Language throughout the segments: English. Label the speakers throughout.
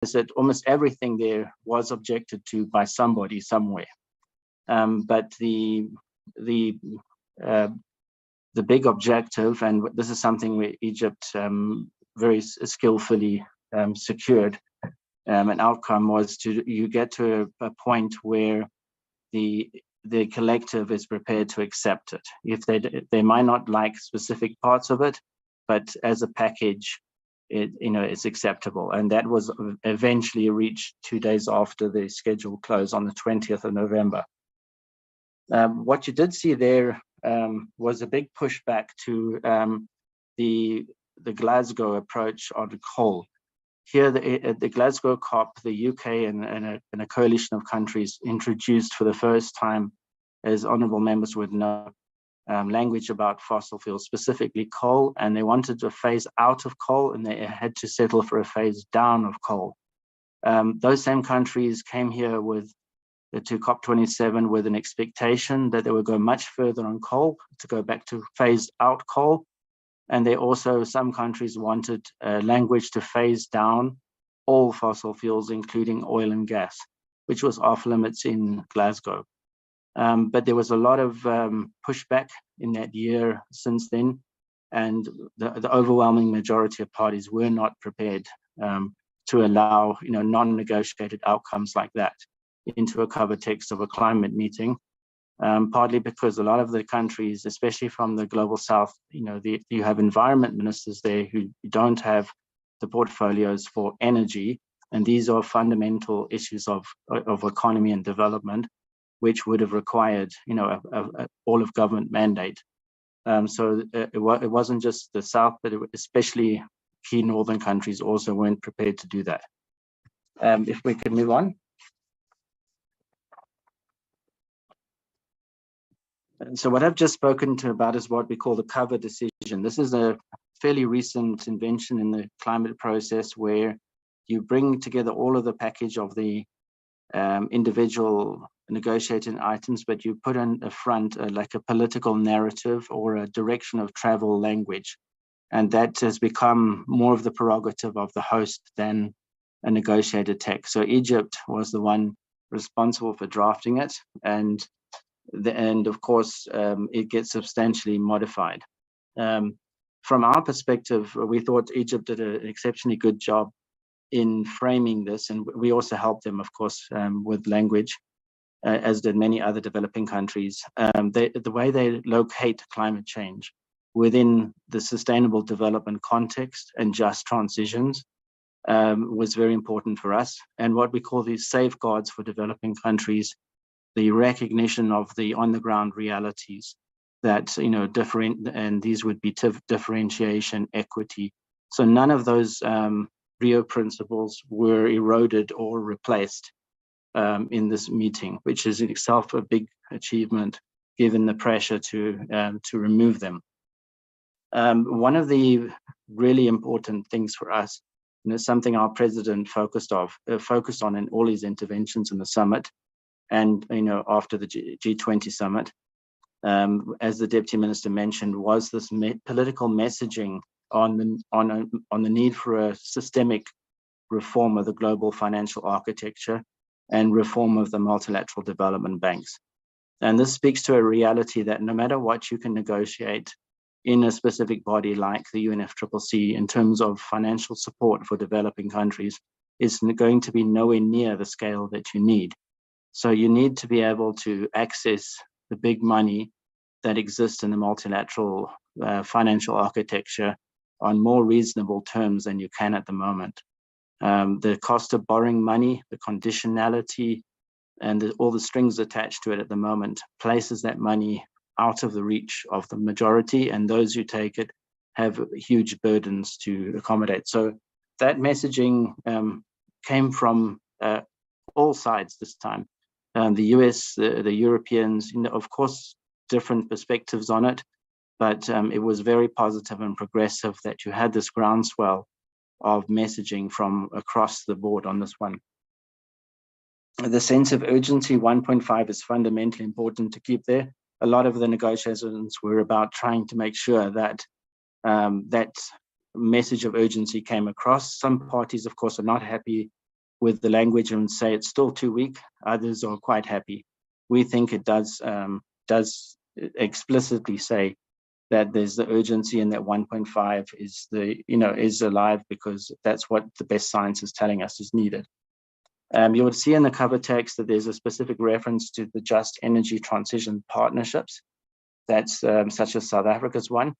Speaker 1: that almost everything there was objected to by somebody somewhere. But the big objective, and this is something where Egypt very skillfully secured an outcome, was you get to a point where the collective is prepared to accept it. If they might not like specific parts of it, but as a package, it's acceptable. And that was eventually reached 2 days after the scheduled close on the 20th of November. What you did see there was a big pushback to the Glasgow approach on coal. Here, at the Glasgow COP, the UK and a coalition of countries introduced for the first time, as honourable members would know, language about fossil fuels, specifically coal, and they wanted to phase out of coal, and they had to settle for a phase down of coal. Those same countries came here to COP27 with an expectation that they would go much further on coal, to go back to phased out coal. And some countries wanted language to phase down all fossil fuels, including oil and gas, which was off limits in Glasgow. But there was a lot of pushback in that year since then, and the overwhelming majority of parties were not prepared to allow non-negotiated outcomes like that into a cover text of a climate meeting. Partly because a lot of the countries, especially from the global south, you have environment ministers there who don't have the portfolios for energy, and these are fundamental issues of economy and development, which would have required a all of government mandate. So it wasn't just the south, but especially key northern countries also weren't prepared to do that. If we could move on. So what I've just spoken about is what we call the cover decision. This is a fairly recent invention in the climate process, where you bring together all of the package of the individual negotiating items, but you put in a front like a political narrative or a direction of travel language. And that has become more of the prerogative of the host than a negotiated text. So Egypt was the one responsible for drafting it, and of course, it gets substantially modified. From our perspective, we thought Egypt did an exceptionally good job in framing this, and we also helped them, of course, with language, as did many other developing countries. The way they locate climate change within the sustainable development context and just transitions was very important for us. And what we call these safeguards for developing countries, the recognition of the on-the-ground realities that, different, and these would be differentiation, equity. So none of those Rio principles were eroded or replaced in this meeting, which is in itself a big achievement, given the pressure to remove them. One of the really important things for us, something our president focused on in all his interventions in the summit, and after the G20 summit, as the deputy minister mentioned, was this political messaging on the need for a systemic reform of the global financial architecture and reform of the multilateral development banks. And this speaks to a reality that no matter what you can negotiate in a specific body like the UNFCCC in terms of financial support for developing countries, is going to be nowhere near the scale that you need. So you need to be able to access the big money that exists in the multilateral financial architecture on more reasonable terms than you can at the moment. The cost of borrowing money, the conditionality, and all the strings attached to it at the moment places that money out of the reach of the majority, and those who take it have huge burdens to accommodate. So that messaging came from all sides this time. The US, the Europeans, of course, different perspectives on it, but it was very positive and progressive that you had this groundswell of messaging from across the board on this one. The sense of urgency, 1.5, is fundamentally important to keep there. A lot of the negotiations were about trying to make sure that that message of urgency came across. Some parties, of course, are not happy with the language and say it's still too weak. Others are quite happy. We think it does explicitly say that there's the urgency and that 1.5 is is alive, because that's what the best science is telling us is needed. You would see in the cover text that there's a specific reference to the just energy transition partnerships. That's such as South Africa's one.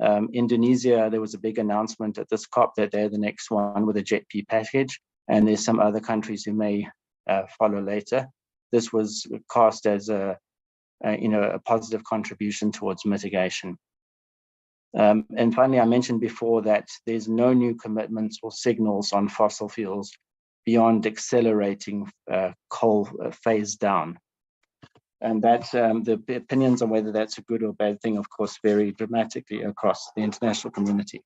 Speaker 1: Indonesia, there was a big announcement at this COP that they're the next one with a JETP package, and there's some other countries who may follow later. This was cast as a positive contribution towards mitigation. And finally, I mentioned before that there's no new commitments or signals on fossil fuels beyond accelerating coal phase down. And that the opinions on whether that's a good or bad thing, of course, vary dramatically across the international community.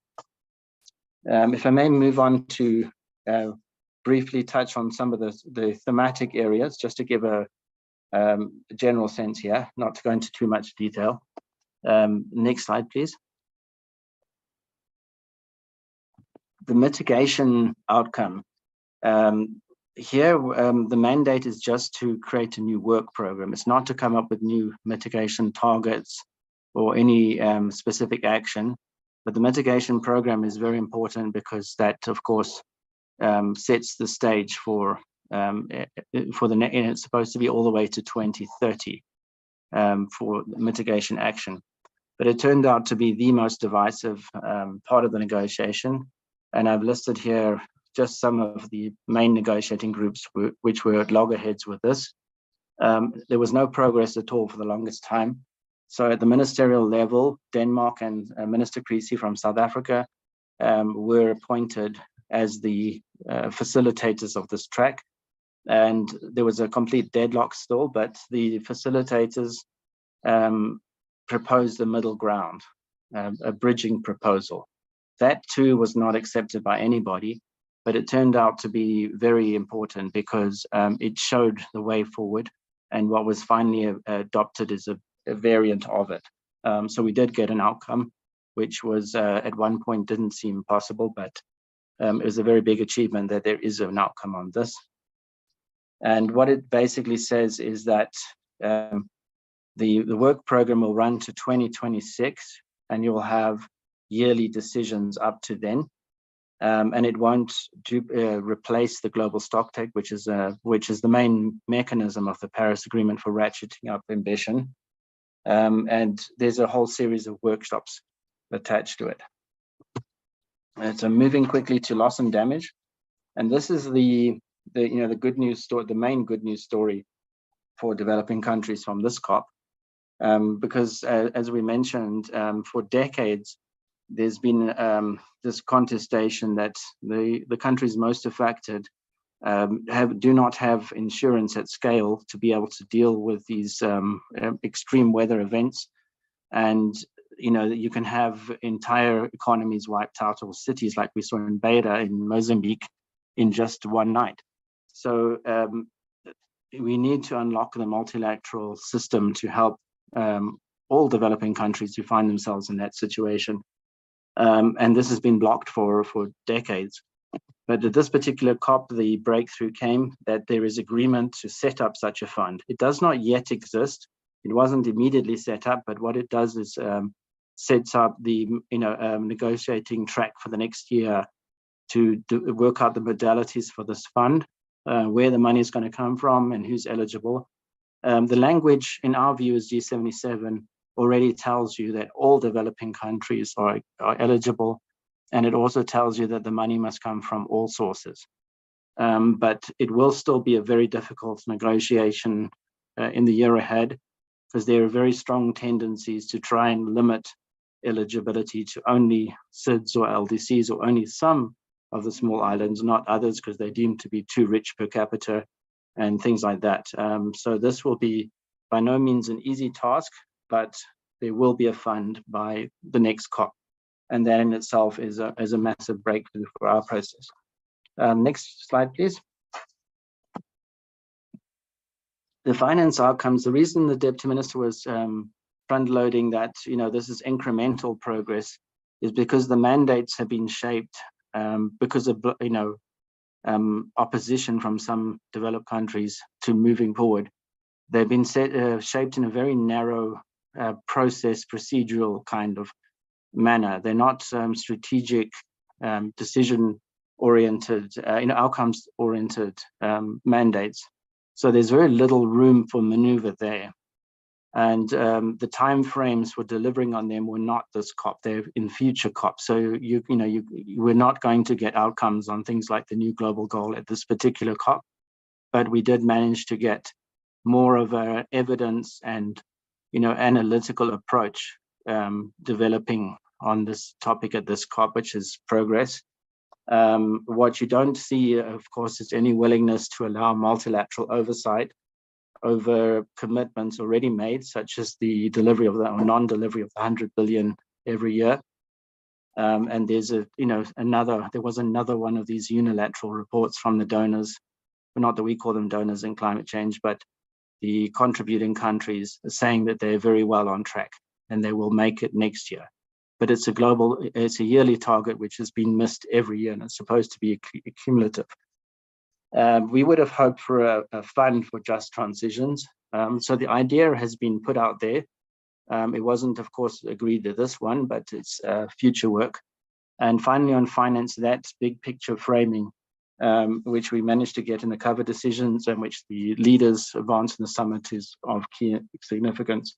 Speaker 1: If I may move on to briefly touch on some of the thematic areas, just to give a general sense here, not to go into too much detail. Next slide, please. The mitigation outcome. Here, the mandate is just to create a new work program. It's not to come up with new mitigation targets or any specific action, but the mitigation program is very important because that, of course, sets the stage for it's supposed to be all the way to 2030 for mitigation action. But it turned out to be the most divisive part of the negotiation, and I've listed here just some of the main negotiating groups which were at loggerheads with this. There was no progress at all for the longest time. So at the ministerial level, Denmark and Minister Creasy from South Africa were appointed as the facilitators of this track. And there was a complete deadlock still, but the facilitators proposed a middle ground, a bridging proposal. That too was not accepted by anybody. But it turned out to be very important because it showed the way forward, and what was finally adopted is a variant of it. So we did get an outcome, which was at one point didn't seem possible, but it was a very big achievement that there is an outcome on this. And what it basically says is that the work program will run to 2026, and you'll have yearly decisions up to then. And it won't replace the global stocktake, which is the main mechanism of the Paris Agreement for ratcheting up ambition. And there's a whole series of workshops attached to it. And so moving quickly to loss and damage, and this is the good news story, the main good news story for developing countries from this COP, because as we mentioned, for decades there's been this contestation that the countries most affected do not have insurance at scale to be able to deal with these extreme weather events, and you can have entire economies wiped out, or cities like we saw in Beira in Mozambique in just one night. So we need to unlock the multilateral system to help all developing countries who find themselves in that situation. And this has been blocked for decades. But at this particular COP, the breakthrough came that there is agreement to set up such a fund. It does not yet exist. It wasn't immediately set up, but what it does is sets up the negotiating track for the next year to work out the modalities for this fund, where the money is going to come from and who's eligible. The language, in our view, is G77 already tells you that all developing countries are eligible, and it also tells you that the money must come from all sources. But it will still be a very difficult negotiation in the year ahead, because there are very strong tendencies to try and limit eligibility to only SIDS or LDCs, or only some of the small islands, not others, because they're deemed to be too rich per capita and things like that. So this will be by no means an easy task, but there will be a fund by the next COP. And that in itself is a massive breakthrough for our process. Next slide, please. The finance outcomes, the reason the Deputy Minister was front-loading that, this is incremental progress, is because the mandates have been shaped because of, opposition from some developed countries to moving forward. They've been shaped in a very narrow procedural kind of manner. They're not strategic, decision-oriented, outcomes-oriented mandates. So there's very little room for maneuver there. And the timeframes for delivering on them were not this COP; they're in future COPs. So we're not going to get outcomes on things like the new global goal at this particular COP, but we did manage to get more of a evidence and analytical approach developing on this topic at this COP, which is progress. What you don't see, of course, is any willingness to allow multilateral oversight over commitments already made, such as the delivery of the or non-delivery of the 100 billion every year. And there's there was another one of these unilateral reports from the donors, but not that we call them donors in climate change, but the contributing countries saying that they're very well on track and they will make it next year. But it's a yearly target which has been missed every year, and it's supposed to be cumulative. We would have hoped for a fund for just transitions. So the idea has been put out there. It wasn't, of course, agreed to this one, but it's future work. And finally, on finance, that big picture framing, which we managed to get in the cover decisions and which the leaders advanced in the summit, is of key significance.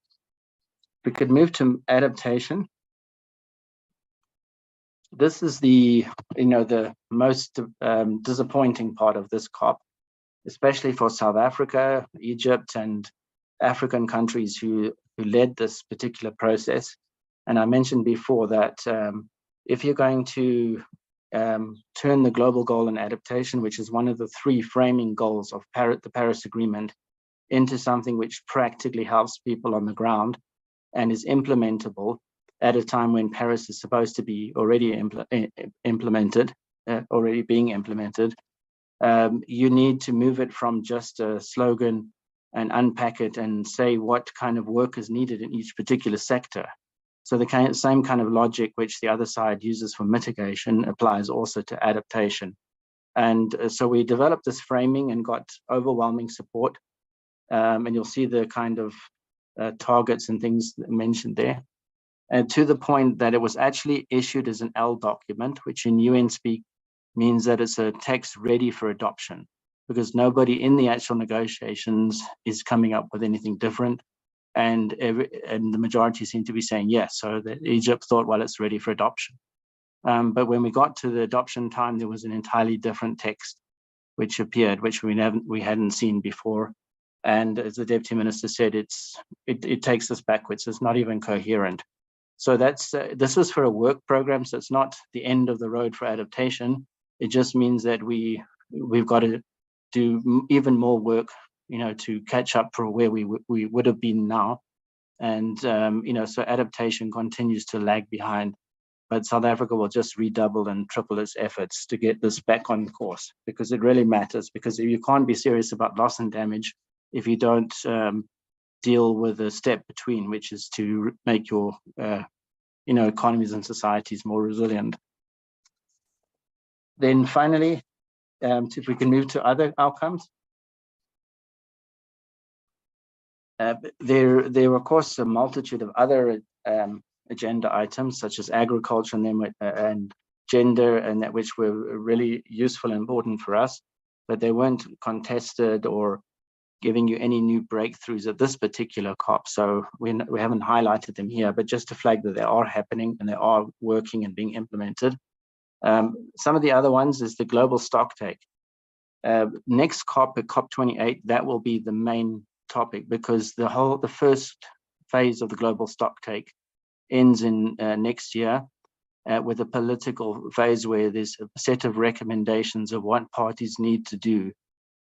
Speaker 1: We could move to adaptation. This is the most disappointing part of this COP, especially for South Africa, Egypt, and African countries who led this particular process. And I mentioned before that if you're going to turn the global goal in adaptation, which is one of the three framing goals of the Paris Agreement, into something which practically helps people on the ground and is implementable at a time when Paris is supposed to be already being implemented, you need to move it from just a slogan and unpack it and say what kind of work is needed in each particular sector. So the same kind of logic which the other side uses for mitigation applies also to adaptation. And so we developed this framing and got overwhelming support. And you'll see the kind of targets and things mentioned there. And to the point that it was actually issued as an L document, which in UN speak means that it's a text ready for adoption, because nobody in the actual negotiations is coming up with anything different. And the majority seem to be saying yes. So that Egypt thought, well, it's ready for adoption. But when we got to the adoption time, there was an entirely different text which appeared, which we hadn't seen before. And as the Deputy Minister said, it takes us backwards. It's not even coherent. So this was for a work program. So it's not the end of the road for adaptation. It just means that we've got to do even more work, to catch up for where we would have been now. And, so adaptation continues to lag behind, but South Africa will just redouble and triple its efforts to get this back on course, because it really matters, because you can't be serious about loss and damage if you don't deal with the step between, which is to make your economies and societies more resilient. Then finally, if we can move to other outcomes. There were, of course, a multitude of other agenda items, such as agriculture and gender, and that which were really useful and important for us, but they weren't contested or giving you any new breakthroughs at this particular COP. So we haven't highlighted them here, but just to flag that they are happening and they are working and being implemented. Some of the other ones is the global stocktake. Next COP, at COP28, that will be the main topic, because the first phase of the global stocktake ends in next year with a political phase where there's a set of recommendations of what parties need to do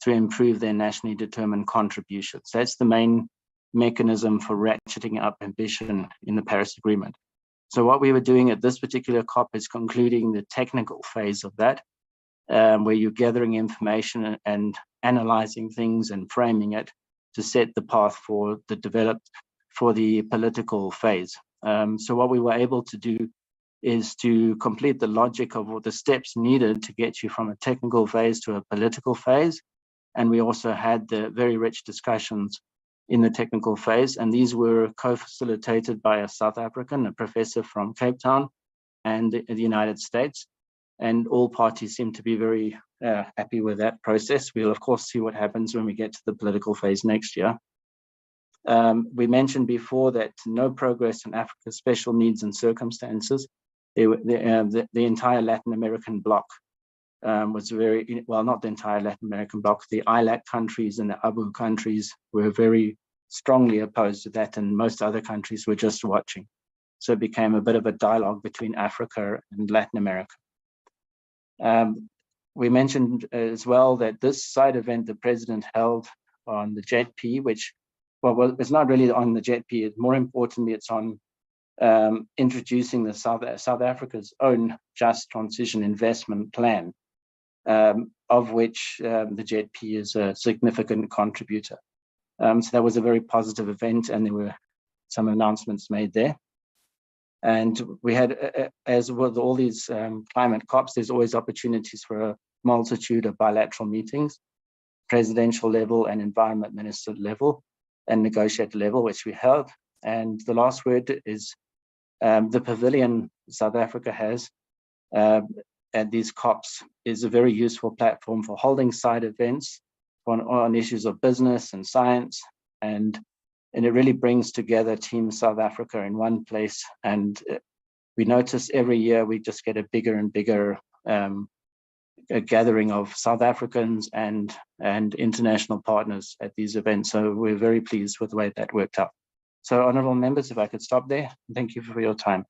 Speaker 1: to improve their nationally determined contributions. That's the main mechanism for ratcheting up ambition in the Paris Agreement. So what we were doing at this particular COP is concluding the technical phase of that, where you're gathering information and analyzing things and framing it to set the path for the political phase. So what we were able to do is to complete the logic of what the steps needed to get you from a technical phase to a political phase. And we also had the very rich discussions in the technical phase. And these were co-facilitated by a South African, a professor from Cape Town, and the United States. And all parties seem to be very happy with that process. We'll, of course, see what happens when we get to the political phase next year. We mentioned before that no progress in Africa's special needs and circumstances. The entire Latin American bloc was very, well, not the entire Latin American bloc, the ILAC countries and the ABU countries were very strongly opposed to that, and most other countries were just watching. So it became a bit of a dialogue between Africa and Latin America. We mentioned as well that this side event the president held on the JETP, which, well, it's not really on the JETP, more importantly, it's on introducing the South Africa's own just transition investment plan, of which the JETP is a significant contributor. So that was a very positive event, and there were some announcements made there. And we had, as with all these climate COPs, there's always opportunities for a multitude of bilateral meetings, presidential level and environment minister level and negotiator level, which we held. And the last word is the pavilion South Africa has at these COPs is a very useful platform for holding side events on issues of business and science, and it really brings together Team South Africa in one place. And we notice every year we just get a bigger and bigger a gathering of South Africans and international partners at these events. So we're very pleased with the way that worked out. So honorable members, if I could stop there. Thank you for your time.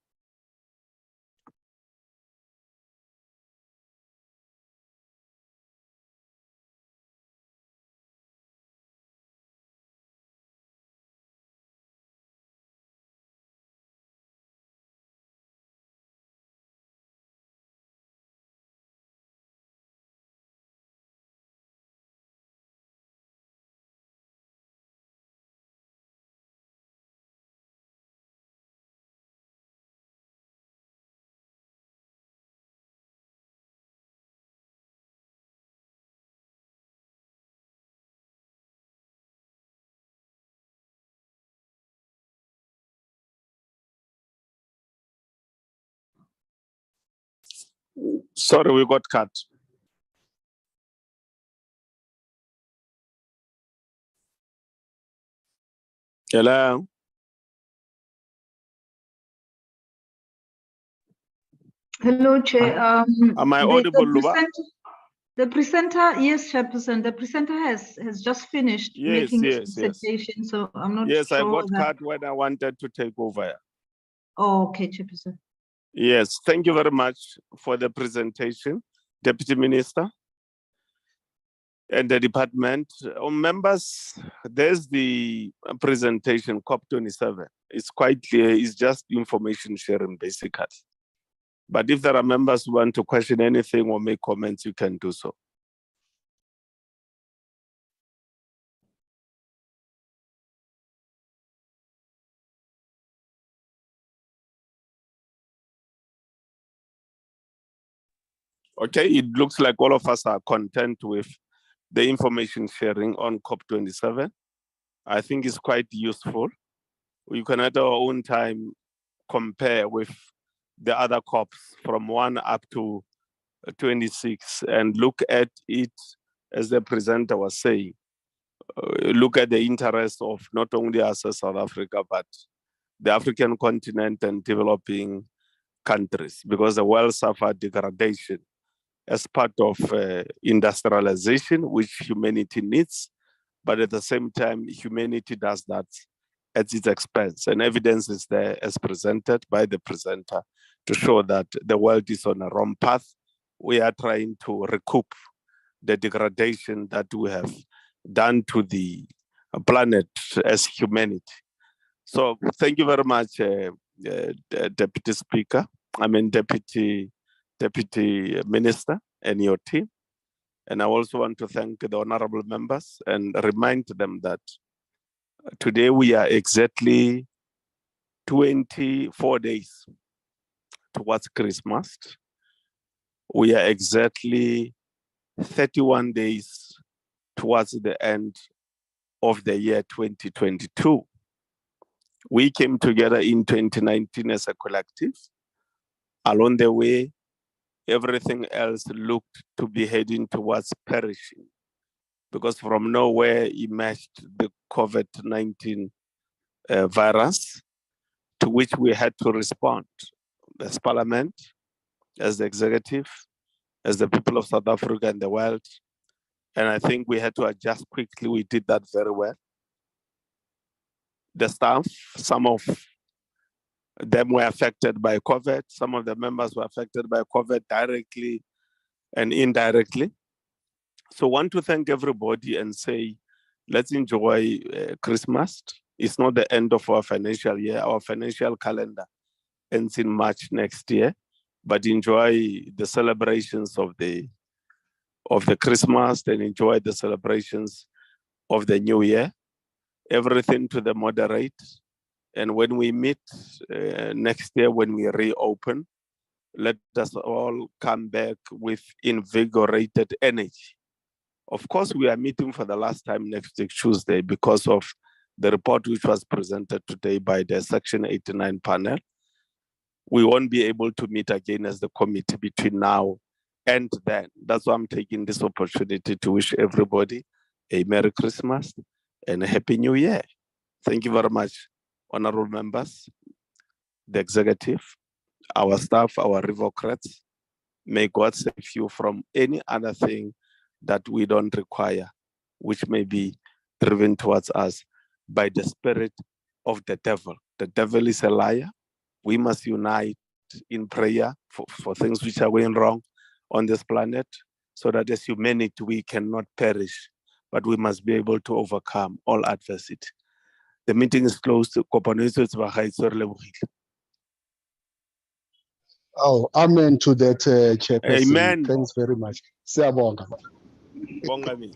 Speaker 2: Sorry, we got cut. Hello?
Speaker 3: Hello, Chair.
Speaker 2: Am I audible, Luba?
Speaker 3: The presenter, yes, Chairperson, the presenter has just finished making his presentation, so I'm not sure.
Speaker 2: Yes, I got cut when I wanted to take over.
Speaker 3: Oh, okay, Chairperson.
Speaker 2: Yes, thank you very much for the presentation, Deputy Minister and the department. Members, there's the presentation, COP27. It's quite clear, it's just information sharing, basically. But if there are members who want to question anything or make comments, you can do so. Okay, it looks like all of us are content with the information sharing on COP27. I think it's quite useful. We can at our own time compare with the other COPs from 1 up to 26 and look at it, as the presenter was saying, look at the interest of not only us as South Africa, but the African continent and developing countries, because the world suffered degradation as part of industrialization, which humanity needs, but at the same time, humanity does that at its expense. And evidence is there as presented by the presenter to show that the world is on a wrong path. We are trying to recoup the degradation that we have done to the planet as humanity. So thank you very much, Deputy Speaker. Deputy Minister and your team. And I also want to thank the honorable members and remind them that today we are exactly 24 days towards Christmas. We are exactly 31 days towards the end of the year 2022. We came together in 2019 as a collective. Along the way, everything else looked to be heading towards perishing, because from nowhere emerged the COVID-19 virus, to which we had to respond as Parliament, as the executive, as the people of South Africa and the world. And I think we had to adjust quickly. We did that very well. The staff, some of them were affected by COVID. Some of the members were affected by COVID directly and indirectly. So I want to thank everybody and say, let's enjoy Christmas. It's not the end of our financial year. Our financial calendar ends in March next year, but enjoy the celebrations of the Christmas and enjoy the celebrations of the New Year. Everything to the moderate. And when we meet next year, when we reopen, let us all come back with invigorated energy. Of course, we are meeting for the last time next week, Tuesday, because of the report which was presented today by the Section 89 panel. We won't be able to meet again as the committee between now and then. That's why I'm taking this opportunity to wish everybody a Merry Christmas and a Happy New Year. Thank you very much, honorable members, the executive, our staff, our revocrats. May God save you from any other thing that we don't require, which may be driven towards us by the spirit of the devil. The devil is a liar. We must unite in prayer for things which are going wrong on this planet, so that as humanity, we cannot perish, but we must be able to overcome all adversity. The meeting is closed.
Speaker 4: Oh, amen to that, Chairperson.
Speaker 2: Amen.
Speaker 4: Thanks very much. Siyabonga.
Speaker 2: Bongani.